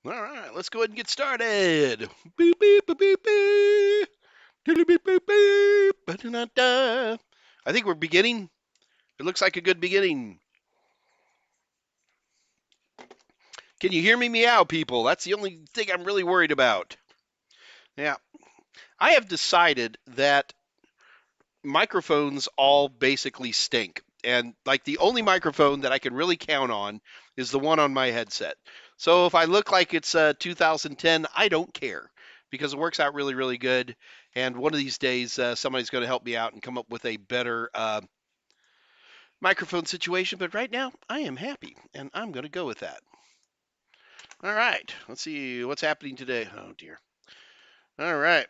All right, let's go ahead and get started. Beep, beep, beep, beep, beep. Beep, beep, beep, beep. Ba-da-da-da. I think we're beginning. It looks like a good beginning. Can you hear me meow, people? That's the only thing I'm really worried about. Yeah. I have decided that microphones all basically stink. And like the only microphone that I can really count on is the one on my headset. So if I look like it's 2010, I don't care because it works out really, really good. And one of these days, somebody's going to help me out and come up with a better microphone situation. But right now, I am happy and I'm going to go with that. All right. Let's see what's happening today. Oh, dear. All right.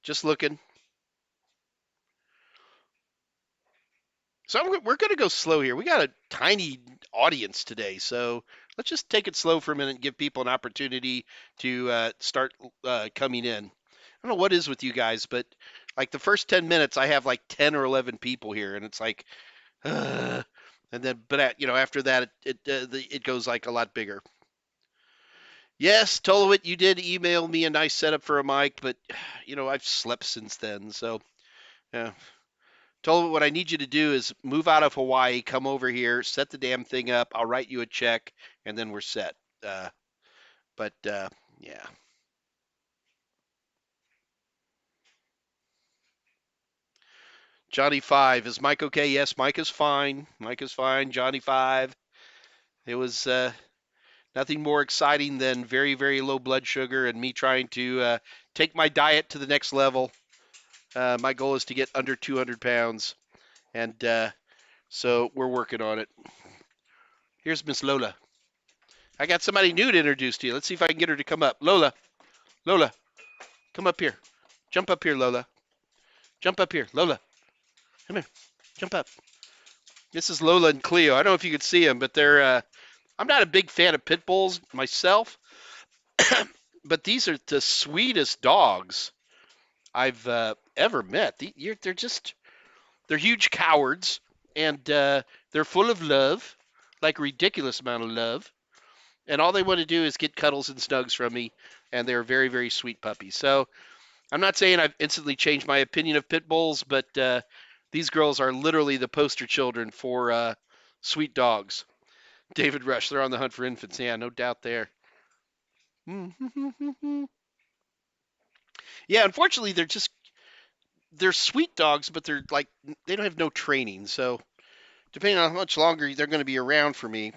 Just looking. So we're going to go slow here. We got a tiny audience today, so let's just take it slow for a minute and give people an opportunity to start coming in. I don't know what is with you guys, but like the first 10 minutes, I have like 10 or 11 people here, and it's like, uh, and then, but after that, it goes like a lot bigger. Yes, Tolowit, you did email me a nice setup for a mic, but I've slept since then, so yeah. Told him what I need you to do is move out of Hawaii, come over here, set the damn thing up. I'll write you a check, and then we're set. Uh, but yeah, Johnny Five is Mike okay? Yes, Mike is fine. Mike is fine. Johnny Five. It was nothing more exciting than very very low blood sugar and me trying to take my diet to the next level. My goal is to get under 200 pounds, and so we're working on it. Here's Miss Lola. I got somebody new to introduce to you. Let's see if I can get her to come up. Lola, Lola, come up here. Jump up here, Lola. Jump up here, Lola. Come here. Jump up. This is Lola and Cleo. I don't know if you could see them, but they're. I'm not a big fan of pit bulls myself, but these are the sweetest dogs I've ever met. They're just. They're huge cowards, and they're full of love, like a ridiculous amount of love. And all they want to do is get cuddles and snugs from me, and they're very, very sweet puppies. So I'm not saying I've instantly changed my opinion of pit bulls, but these girls are literally the poster children for sweet dogs. David Rush, they're on the hunt for infants. Yeah, no doubt there. Yeah, unfortunately, they're sweet dogs, but they're like they don't have no training. So depending on how much longer they're going to be around for me,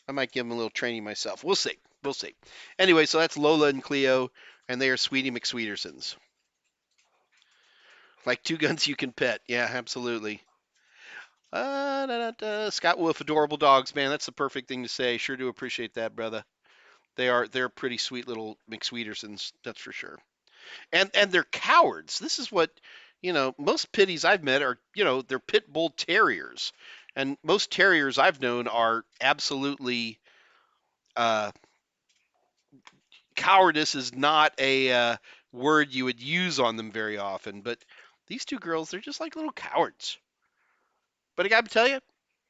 I might give them a little training myself. We'll see. We'll see. Anyway, so that's Lola and Cleo, and they are Sweetie McSweetersons. Like two guns you can pet. Yeah, absolutely. Da, da, da. Scott Wolf, adorable dogs, man. That's the perfect thing to say. Sure do appreciate that, brother. They're pretty sweet little McSweetersons, that's for sure. And they're cowards. This is what most pitties I've met are they're pit bull terriers, and most terriers I've known are absolutely uh, cowardice is not a word you would use on them very often, but these two girls they're just like little cowards. But I got to tell you,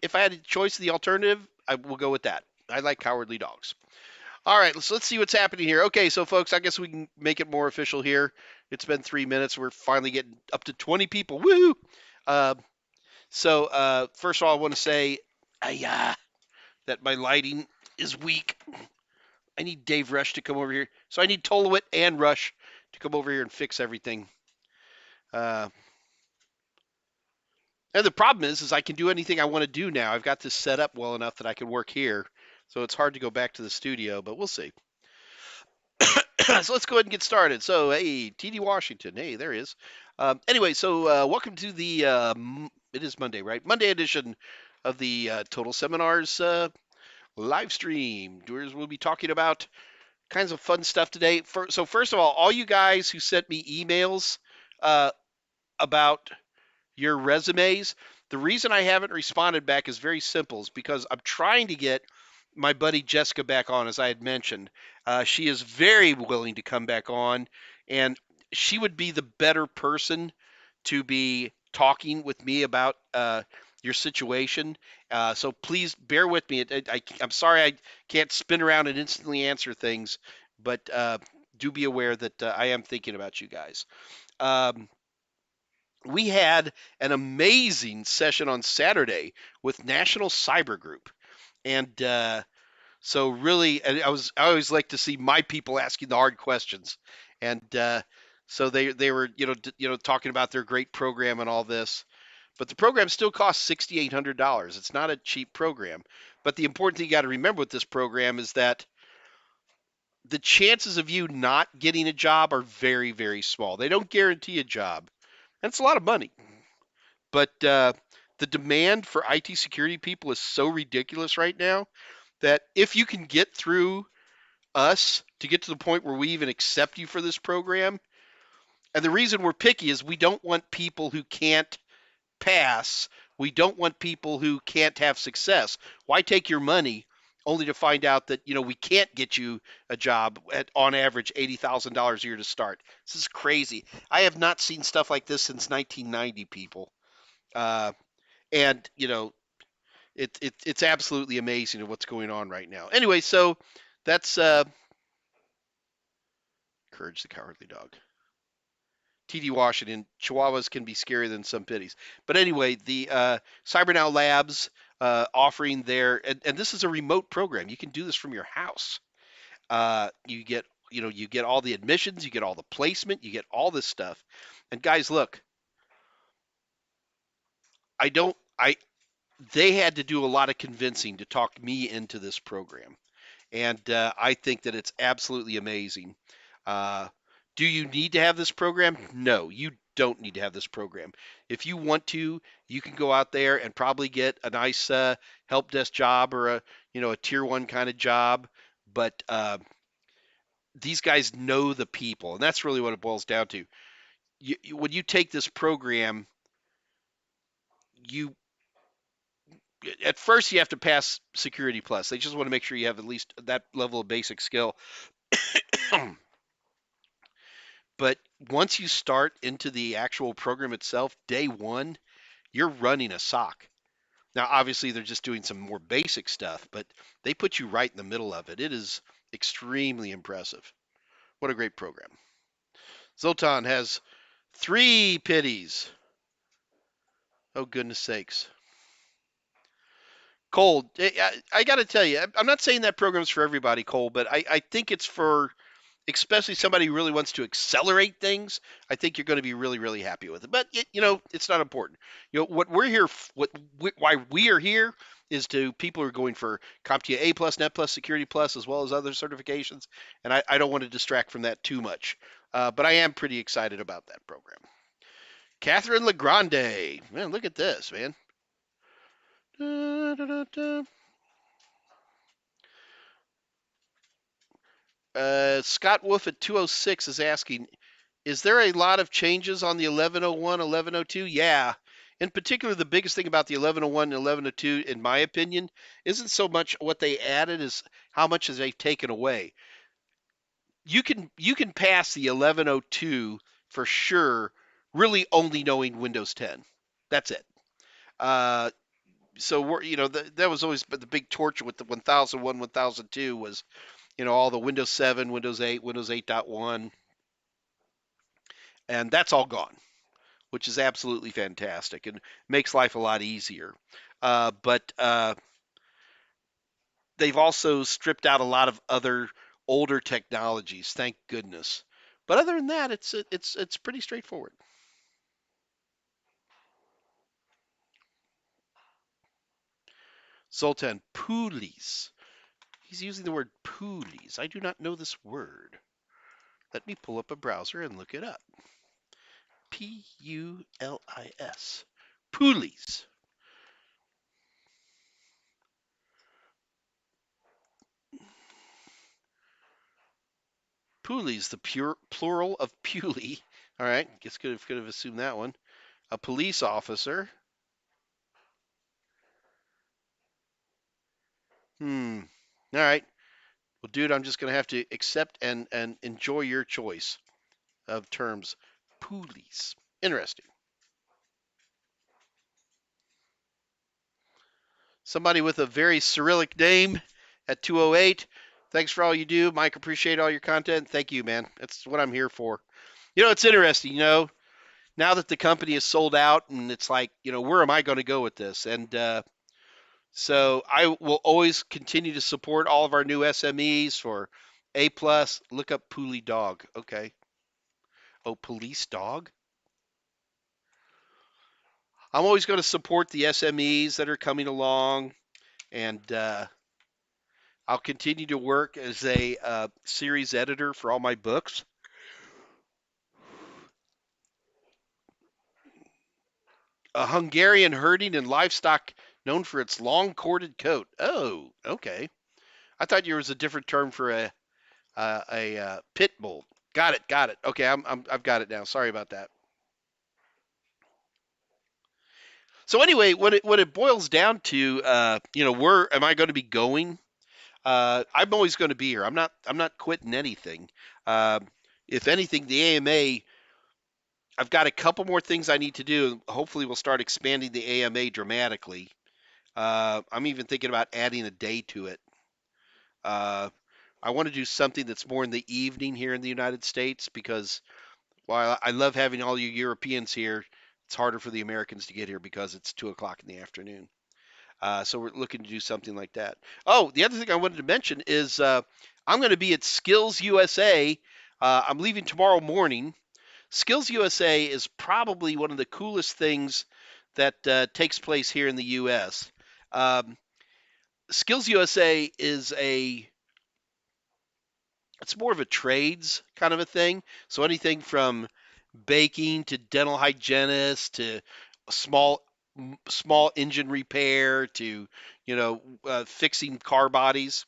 if I had a choice of the alternative, I will go with that. I like cowardly dogs. All right, so let's see what's happening here. Okay, so folks, I guess we can make it more official here. It's been 3 minutes. We're finally getting up to 20 people. Woo! Uh, so first of all, I want to say, that my lighting is weak. I need Dave Rush to come over here. So I need Tolowit and Rush to come over here and fix everything. Uh, and the problem is I can do anything I want to do now. I've got this set up well enough that I can work here. So it's hard to go back to the studio, but we'll see. So let's go ahead and get started. So, hey, TD Washington. Hey, there he is. Anyway, so welcome to the, it is Monday, right? Monday edition of the Total Seminars live stream. We'll be talking about kinds of fun stuff today. So, first of all you guys who sent me emails uh, about your resumes, the reason I haven't responded back is very simple. Is because I'm trying to get my buddy Jessica back on, as I had mentioned. She is very willing to come back on, and she would be the better person to be talking with me about your situation. So please bear with me. I'm sorry I can't spin around and instantly answer things, but do be aware that I am thinking about you guys. Um, we had an amazing session on Saturday with National Cyber Group, and so really, and I always like to see my people asking the hard questions, and so they were talking about their great program and all this, but the program still costs $6,800. It's not a cheap program, but the important thing you got to remember with this program is that the chances of you not getting a job are very very small. They don't guarantee a job, and it's a lot of money, but the demand for IT security people is so ridiculous right now that if you can get through us to get to the point where we even accept you for this program. And the reason we're picky is we don't want people who can't pass. We don't want people who can't have success. Why take your money only to find out that, we can't get you a job at on average $80,000 a year to start? This is crazy. I have not seen stuff like this since 1990, people. And, it's absolutely amazing what's going on right now. Anyway, so that's Courage the Cowardly Dog. TD Washington, Chihuahuas can be scarier than some pitties. But anyway, the CyberNow Labs offering their, and this is a remote program. You can do this from your house. You get all the admissions, you get all the placement, you get all this stuff. And guys, look, I don't, I, they had to do a lot of convincing to talk me into this program. And I think that it's absolutely amazing. Uh, do you need to have this program? No, you don't need to have this program. If you want to, you can go out there and probably get a nice help desk job or a tier one kind of job. But these guys know the people, and that's really what it boils down to. When you take this program, you at first you have to pass Security Plus. They just want to make sure you have at least that level of basic skill. But once you start into the actual program itself, day one, you're running a SOC. Now, obviously, they're just doing some more basic stuff, but they put you right in the middle of it. It is extremely impressive. What a great program. Zoltan has 3 pitties. Oh, goodness sakes. Cole, I got to tell you, I'm not saying that program's for everybody, Cole, but I think it's for especially somebody who really wants to accelerate things. I think you're going to be really, really happy with it. But it's not important. What we're here, why we are here, is to people who are going for Comptia A plus, Net plus, Security plus, as well as other certifications. And I don't want to distract from that too much. But I am pretty excited about that program. Catherine Legrande, man, look at this, man. Da, da, da, da. Scott Wolf at 206 is asking, is there a lot of changes on the 1101, 1102? Yeah. In particular, the biggest thing about the 1101 and 1102, in my opinion, isn't so much what they added as how much as they've taken away. You can pass the 1102 for sure, really only knowing Windows 10. That's it. Uh, so that was always the big torture with the 1001, 1002 was all the Windows 7, Windows 8, Windows 8.1, and that's all gone, which is absolutely fantastic and makes life a lot easier. But they've also stripped out a lot of other older technologies, thank goodness. But other than that, it's pretty straightforward. Zoltan, pulleys. He's using the word pulleys. I do not know this word. Let me pull up a browser and look it up. Pullis. Pulleys. Pulleys, the plural of pulley. All right, guess could have assumed that one. A police officer. Hmm. All right. Well, dude, I'm just gonna have to accept and enjoy your choice of terms. Pulleys. Interesting. Somebody with a very Cyrillic name at 208. Thanks for all you do, Mike. Appreciate all your content. Thank you, man. That's what I'm here for. It's interesting. Now that the company is sold out, and it's like, where am I going to go with this? And so I will always continue to support all of our new SMEs for A plus. Look up Poolie Dog. Okay. Oh, Police Dog. I'm always going to support the SMEs that are coming along, and I'll continue to work as a series editor for all my books. A Hungarian herding and livestock known for its long corded coat. Oh, okay. I thought there was a different term for a pit bull. Got it. Got it. Okay, I've got it now. Sorry about that. So anyway, what it boils down to, where am I going to be going? I'm always going to be here. I'm not quitting anything. Uh, if anything, the AMA. I've got a couple more things I need to do. Hopefully, we'll start expanding the AMA dramatically. I'm even thinking about adding a day to it. Uh, I want to do something that's more in the evening here in the United States because while I love having all you Europeans here, it's harder for the Americans to get here because it's 2 o'clock in the afternoon. So we're looking to do something like that. Oh, the other thing I wanted to mention is I'm going to be at Skills USA. I'm leaving tomorrow morning. Skills USA is probably one of the coolest things that takes place here in the U.S. Um, Skills USA it's more of a trades kind of a thing. So anything from baking to dental hygienist to small small engine repair to fixing car bodies,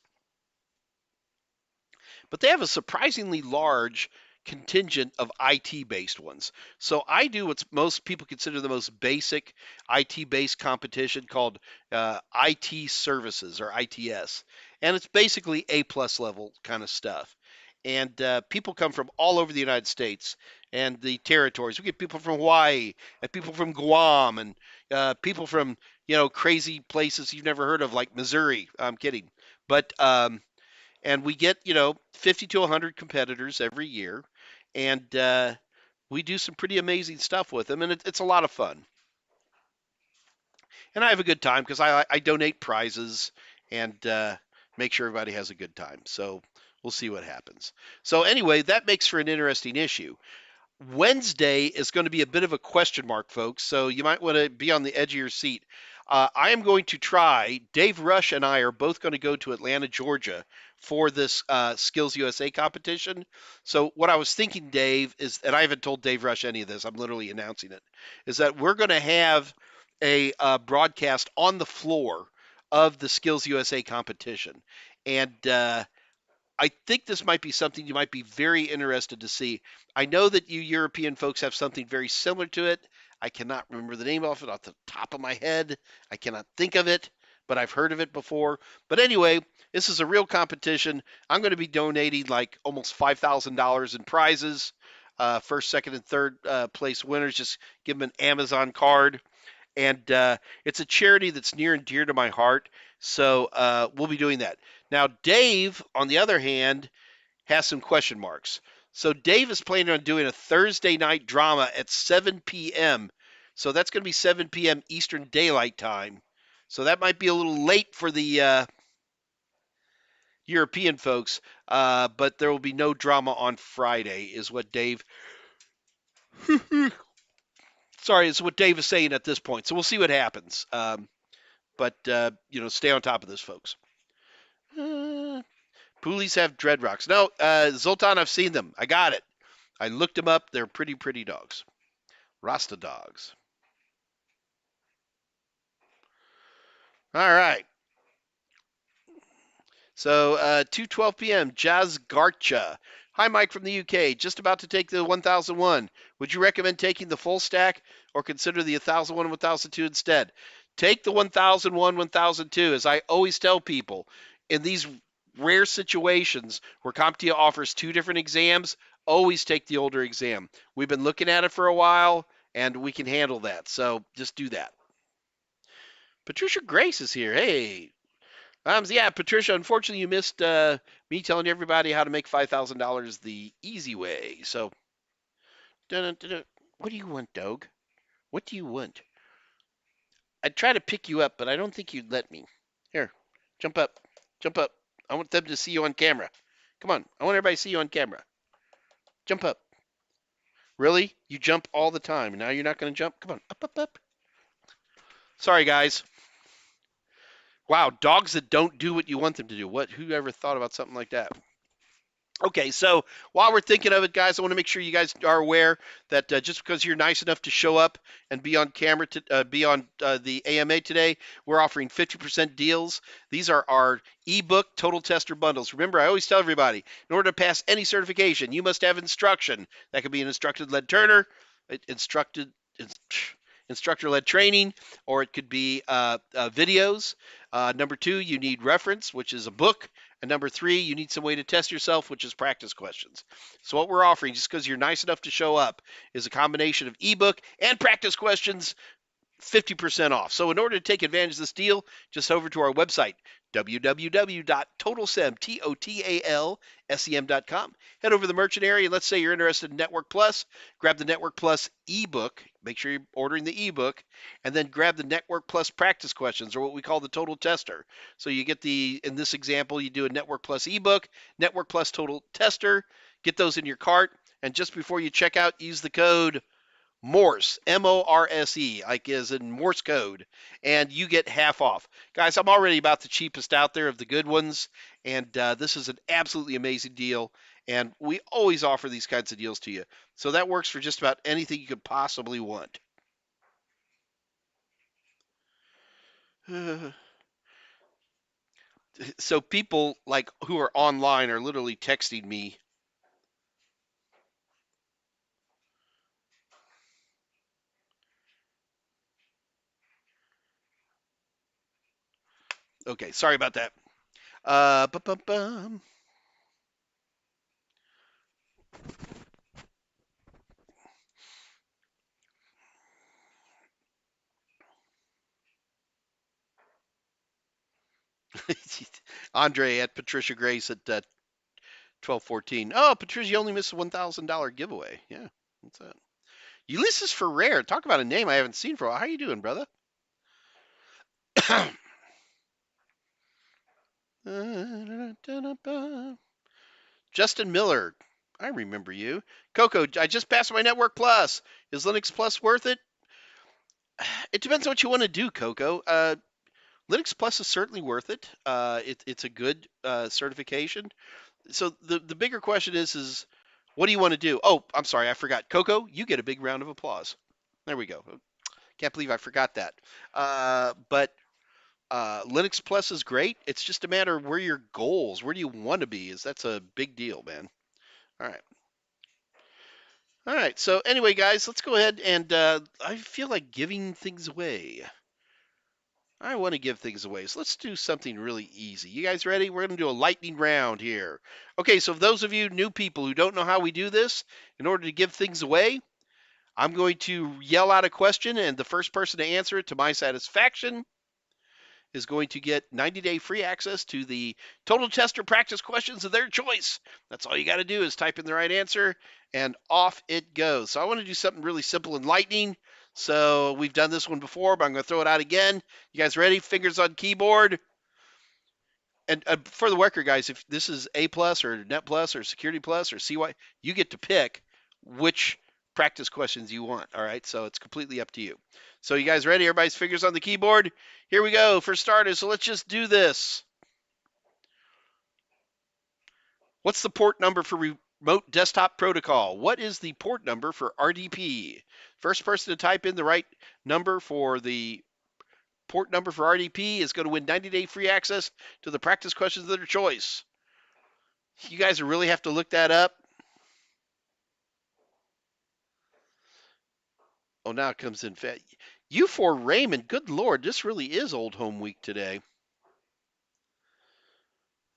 but they have a surprisingly large contingent of IT based ones. So I do what most people consider the most basic IT based competition called IT services or ITS. And it's basically A plus level kind of stuff. And people come from all over the United States and the territories. We get people from Hawaii and people from Guam and people from, crazy places you've never heard of, like Missouri. I'm kidding. But and we get 50 to 100 competitors every year, and we do some pretty amazing stuff with them, and it's a lot of fun. And I have a good time because I donate prizes and make sure everybody has a good time. So we'll see what happens. So anyway, that makes for an interesting issue. Wednesday is going to be a bit of a question mark, folks. So you might want to be on the edge of your seat. I am going to try. Dave Rush and I are both going to go to Atlanta, Georgia, for this Skills USA competition. So what I was thinking, Dave, is, and I haven't told Dave Rush any of this. I'm literally announcing it. Is that we're going to have a broadcast on the floor of the Skills USA competition, and I think this might be something you might be very interested to see. I know that you European folks have something very similar to it. I cannot remember the name of it off the top of my head. I cannot think of it, but I've heard of it before. But anyway, this is a real competition. I'm going to be donating like almost $5,000 in prizes. First, second, and third place winners, just give them an Amazon card. And it's a charity that's near and dear to my heart. So we'll be doing that. Now, Dave, on the other hand, has some question marks. So Dave is planning on doing a Thursday night drama at 7 p.m. So that's going to be 7 p.m. Eastern Daylight Time. So that might be a little late for the European folks, but there will be no drama on Friday, is what Dave. Sorry, is what Dave is saying at this point. So we'll see what happens. But stay on top of this, folks. Poolies have dreadlocks. No, Zoltan, I've seen them. I got it. I looked them up. They're pretty, pretty dogs. Rasta dogs. All right. So 2:12 p.m. Jazz Garcha. Hi, Mike from the UK. Just about to take the 1001. Would you recommend taking the full stack or consider the 1001 and 1002 instead? Take the 1001, 1002. As I always tell people, in these rare situations where Comptia offers two different exams, always take the older exam. We've been looking at it for a while, and we can handle that. So just do that. Patricia Grace is here. Hey. Yeah, Patricia, unfortunately you missed me telling everybody how to make $5,000 the easy way. So, dun-dun-dun-dun. What do you want, dog? What do you want? I'd try to pick you up, but I don't think you'd let me. Here, jump up. Jump up. I want them to see you on camera. Come on. I want everybody to see you on camera. Jump up. Really? You jump all the time, and now you're not going to jump? Come on. Up, up, up. Sorry, guys. Wow, dogs that don't do what you want them to do. Who ever thought about something like that? Okay, so while we're thinking of it, guys, I want to make sure you guys are aware that just because you're nice enough to show up and be on camera, be on the AMA today, we're offering 50% deals. These are our ebook total tester bundles. Remember, I always tell everybody, in order to pass any certification, you must have instruction. That could be an instructor-led turner, instructed. Instructor-led training, or it could be videos. Number 2, you need reference, which is a book. And number 3, you need some way to test yourself, which is practice questions. So what we're offering, just because you're nice enough to show up, is a combination of ebook and practice questions, 50% off. So in order to take advantage of this deal, just over to our website, www.totalsem.com. Head over to the merchant area. And let's say you're interested in Network Plus. Grab the Network Plus ebook. Make sure you're ordering the ebook. And then grab the Network Plus practice questions, or what we call the total tester. So you get in this example, you do a Network Plus ebook, Network Plus total tester. Get those in your cart. And just before you check out, use the code Morse, Morse, like is in Morse code, and you get half off. Guys, I'm already about the cheapest out there of the good ones, and this is an absolutely amazing deal, and we always offer these kinds of deals to you. So that works for just about anything you could possibly want. So people like who are online are literally texting me. Okay, sorry about that. Bum. Andre at Patricia Grace at 1214. Oh, Patricia, you only missed a $1,000 giveaway. Yeah, what's that? Ulysses Ferrer. Talk about a name I haven't seen for a while. How you doing, brother? Justin Miller. I remember you. Coco, I just passed my Network Plus. Is Linux Plus worth it? It depends on what you want to do, Coco. Linux Plus is certainly worth it. It's a good certification. So the bigger question is what do you want to do? Oh, I'm sorry, I forgot. Coco, you get a big round of applause. There we go. Can't believe I forgot that. But Linux Plus is great. It's just a matter of where your goals, where do you want to be? That's a big deal, man. All right. All right. So anyway, guys, let's go ahead and I feel like giving things away. I want to give things away. So let's do something really easy. You guys ready? We're going to do a lightning round here. Okay, so those of you new people who don't know how we do this, in order to give things away, I'm going to yell out a question, and the first person to answer it to my satisfaction is going to get 90-day free access to the Total Tester practice questions of their choice. That's all you got to do is type in the right answer, and off it goes. So I want to do something really simple and lightning. So we've done this one before, but I'm going to throw it out again. You guys ready? Fingers on keyboard. And for the record, guys, if this is A plus or Net plus or Security plus or CY, you get to pick which practice questions you want. All right, so it's completely up to you. So you guys ready? Everybody's fingers on the keyboard. Here we go for starters. So let's just do this. What's the port number for remote desktop protocol? What is the port number for RDP? First person to type in the right number for the port number for RDP is going to win 90-day free access to the practice questions of their choice. You guys really have to look that up. Oh, now it comes in fat. You for Raymond. Good Lord, this really is Old Home Week today.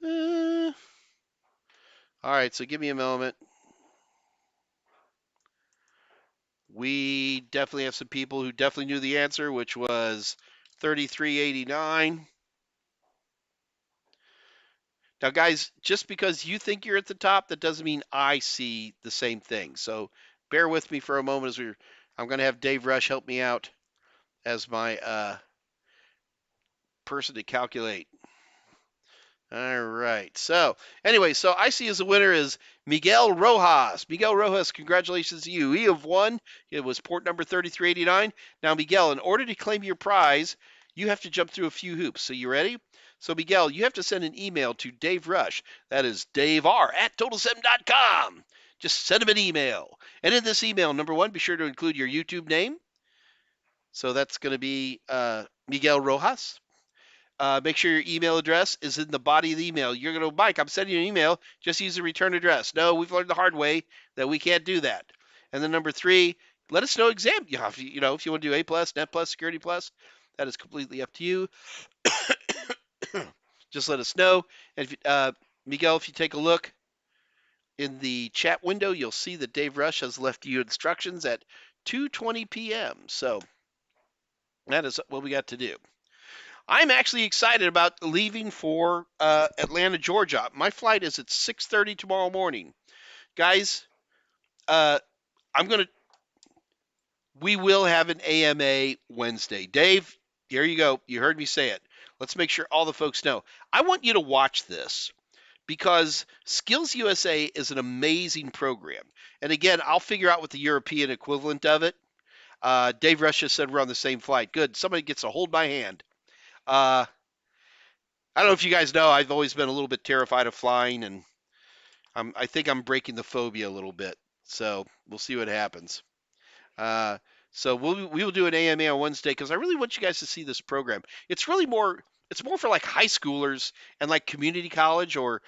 All right, so give me a moment. We definitely have some people who definitely knew the answer, which was 3389. Now, guys, just because you think you're at the top, that doesn't mean I see the same thing. So bear with me for a moment I'm going to have Dave Rush help me out as my person to calculate. All right. So anyway, so I see as a winner is Miguel Rojas. Miguel Rojas, congratulations to you. You have won. It was port number 3389. Now, Miguel, in order to claim your prize, you have to jump through a few hoops. So you ready? So Miguel, you have to send an email to Dave Rush. That is daveR@totalsim.com. Just send him an email. And in this email, number one, be sure to include your YouTube name. So that's going to be Miguel Rojas. Make sure your email address is in the body of the email. You're going to, Mike, I'm sending you an email. Just use the return address. No, we've learned the hard way that we can't do that. And then number three, let us know exam. If you want to do A plus, Net plus, Security plus, that is completely up to you. Just let us know. And Miguel, if you take a look in the chat window, you'll see that Dave Rush has left you instructions at 2:20 p.m. So that is what we got to do. I'm actually excited about leaving for Atlanta, Georgia. My flight is at 6:30 tomorrow morning. Guys, we will have an AMA Wednesday. Dave, here you go. You heard me say it. Let's make sure all the folks know. I want you to watch this because Skills USA is an amazing program. And again, I'll figure out what the European equivalent of it. Dave Rush just said we're on the same flight. Good. Somebody gets to hold my hand. I don't know if you guys know, I've always been a little bit terrified of flying, and I think I'm breaking the phobia a little bit. So we'll see what happens. So we will do an AMA on Wednesday because I really want you guys to see this program. It's more for like high schoolers and like community college or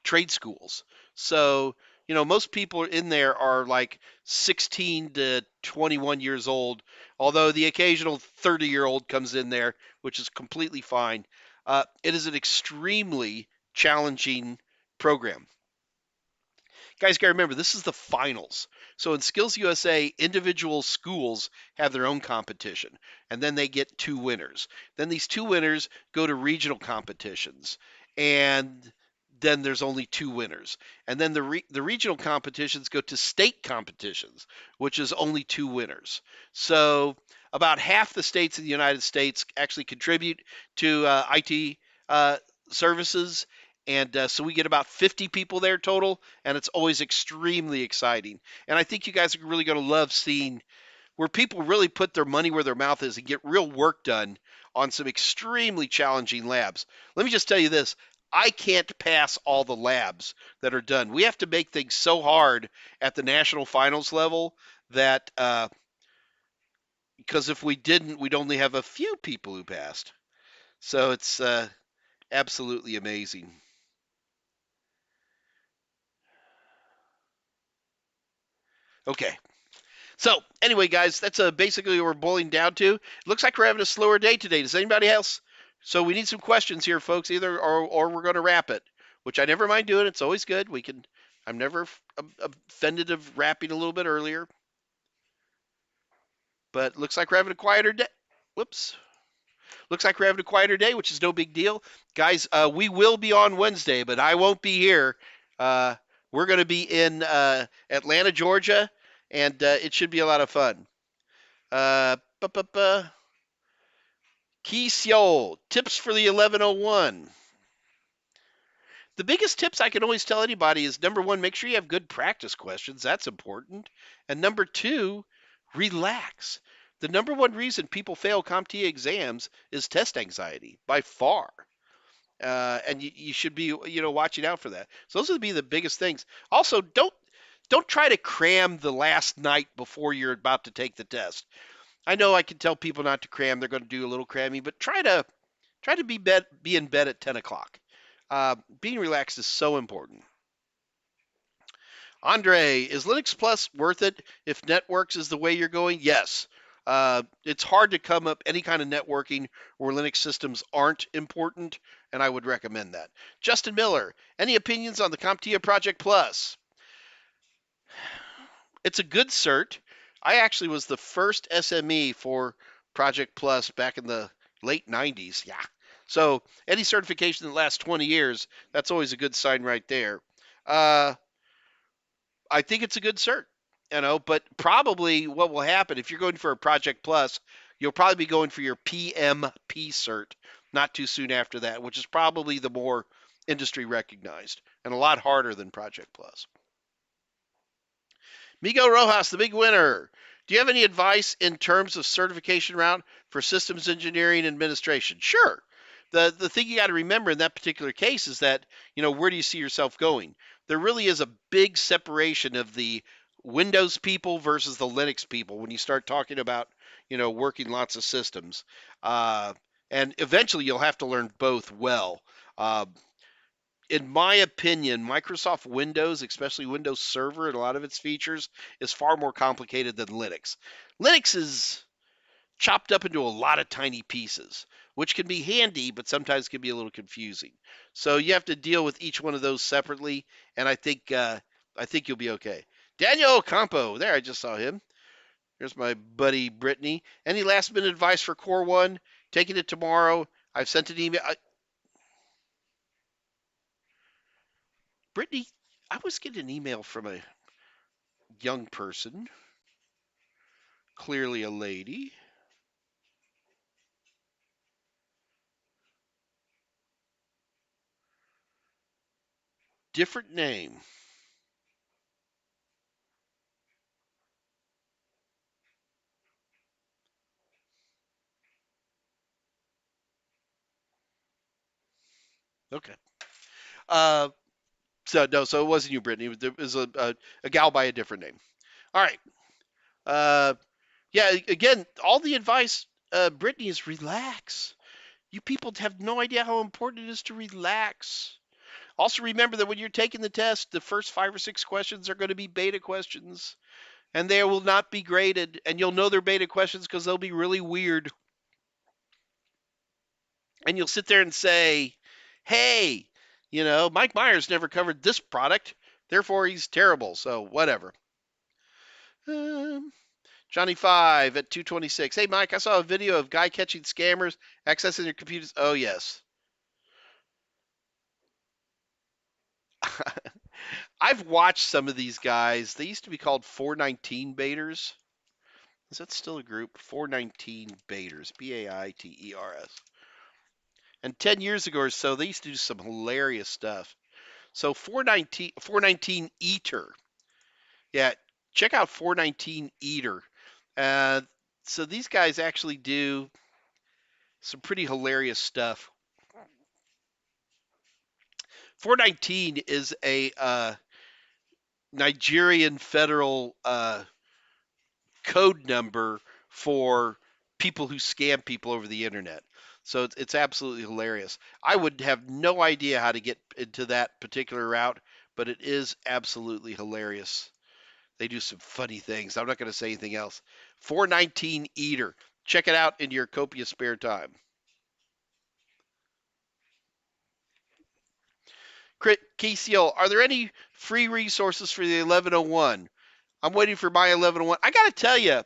trade schools. So most people in there are like 16 to 21 years old, although the occasional 30-year-old comes in there, which is completely fine. It is an extremely challenging program. Guys, got to remember, this is the finals. So in Skills USA, individual schools have their own competition, and then they get two winners. Then these two winners go to regional competitions, and then there's only two winners. And then the regional competitions go to state competitions, which is only two winners. So about half the states in the United States actually contribute to IT services. And so we get about 50 people there total, and it's always extremely exciting. And I think you guys are really going to love seeing where people really put their money where their mouth is and get real work done on some extremely challenging labs. Let me just tell you this. I can't pass all the labs that are done. We have to make things so hard at the national finals level that because if we didn't, we'd only have a few people who passed. So it's absolutely amazing. Okay. So anyway, guys, that's basically what we're boiling down to. It looks like we're having a slower day today. Does anybody else? So we need some questions here, folks. Either or we're going to wrap it, which I never mind doing. It's always good. I'm never offended of wrapping a little bit earlier. But looks like we're having a quieter day. Whoops. Looks like we're having a quieter day, which is no big deal. Guys, we will be on Wednesday, but I won't be here. We're going to be in Atlanta, Georgia, and it should be a lot of fun. Key Seoul, tips for the 1101. The biggest tips I can always tell anybody is number one, make sure you have good practice questions. That's important. And number two, relax. The number one reason people fail Comptia exams is test anxiety by far. And you should be, watching out for that. So those would be the biggest things. Also, don't try to cram the last night before you're about to take the test. I know I can tell people not to cram; they're going to do a little cramming, but try to be in bed at 10 o'clock. Being relaxed is so important. Andre, is Linux Plus worth it if networks is the way you're going? Yes. It's hard to come up any kind of networking where Linux systems aren't important, and I would recommend that. Justin Miller, any opinions on the Comptia Project Plus? It's a good cert. I actually was the first SME for Project Plus back in the late 90s. Yeah. So any certification that lasts 20 years, that's always a good sign right there. Uh, I think it's a good cert, but probably what will happen if you're going for a Project Plus, you'll probably be going for your PMP cert not too soon after that, which is probably the more industry recognized and a lot harder than Project Plus. Migo Rojas, the big winner. Do you have any advice in terms of certification route for systems engineering administration? Sure. The thing you got to remember in that particular case is that, where do you see yourself going? There really is a big separation of the Windows people versus the Linux people when you start talking about, working lots of systems. And eventually you'll have to learn both well. Uh, in my opinion, Microsoft Windows, especially Windows Server and a lot of its features, is far more complicated than Linux. Linux is chopped up into a lot of tiny pieces, which can be handy, but sometimes can be a little confusing. So you have to deal with each one of those separately, and I think you'll be okay. Daniel Campo, there, I just saw him. Here's my buddy Brittany. Any last minute advice for Core One? Taking it tomorrow. I've sent an email. Brittany, I was getting an email from a young person, clearly a lady. Different name. Okay. Uh, so no, so it wasn't you, Brittany. It was a gal by a different name. All right. Uh, yeah. Again, all the advice, Brittany, is relax. You people have no idea how important it is to relax. Also, remember that when you're taking the test, the first 5 or 6 questions are going to be beta questions, and they will not be graded. And you'll know they're beta questions because they'll be really weird. And you'll sit there and say, hey, Mike Meyers never covered this product, therefore he's terrible. So whatever. Um, Johnny 5 at 226. Hey, Mike, I saw a video of guy catching scammers accessing their computers. Oh, yes. I've watched some of these guys. They used to be called 419 baiters. Is that still a group? 419 baiters. Baiters. And 10 years ago or so, they used to do some hilarious stuff. So 419 Eater. Yeah, check out 419 Eater. Uh, so these guys actually do some pretty hilarious stuff. 419 is a Nigerian federal code number for people who scam people over the internet. So it's absolutely hilarious. I would have no idea how to get into that particular route, but it is absolutely hilarious. They do some funny things. I'm not going to say anything else. 419 Eater. Check it out in your copious spare time. KCL, are there any free resources for the 1101? I'm waiting for my 1101. I got to tell you,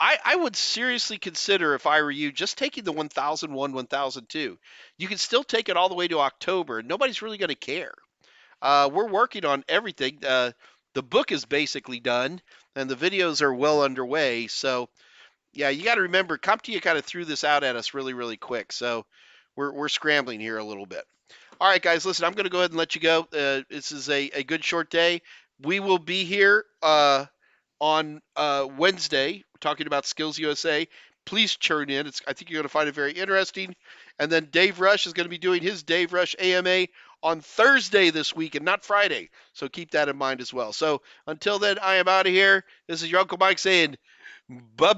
I would seriously consider, if I were you, just taking the 1001, 1002. You can still take it all the way to October, and nobody's really going to care. We're working on everything. The book is basically done, and the videos are well underway. So, yeah, you got to remember, Comptia kind of threw this out at us really, really quick. So, we're scrambling here a little bit. All right, guys, listen, I'm going to go ahead and let you go. This is a good short day. We will be here on Wednesday talking about Skills USA. Please tune in. I think you're going to find it very interesting. And then Dave Rush is going to be doing his Dave Rush AMA on Thursday this week and not Friday. So keep that in mind as well. So until then, I am out of here. This is your Uncle Mike saying bye.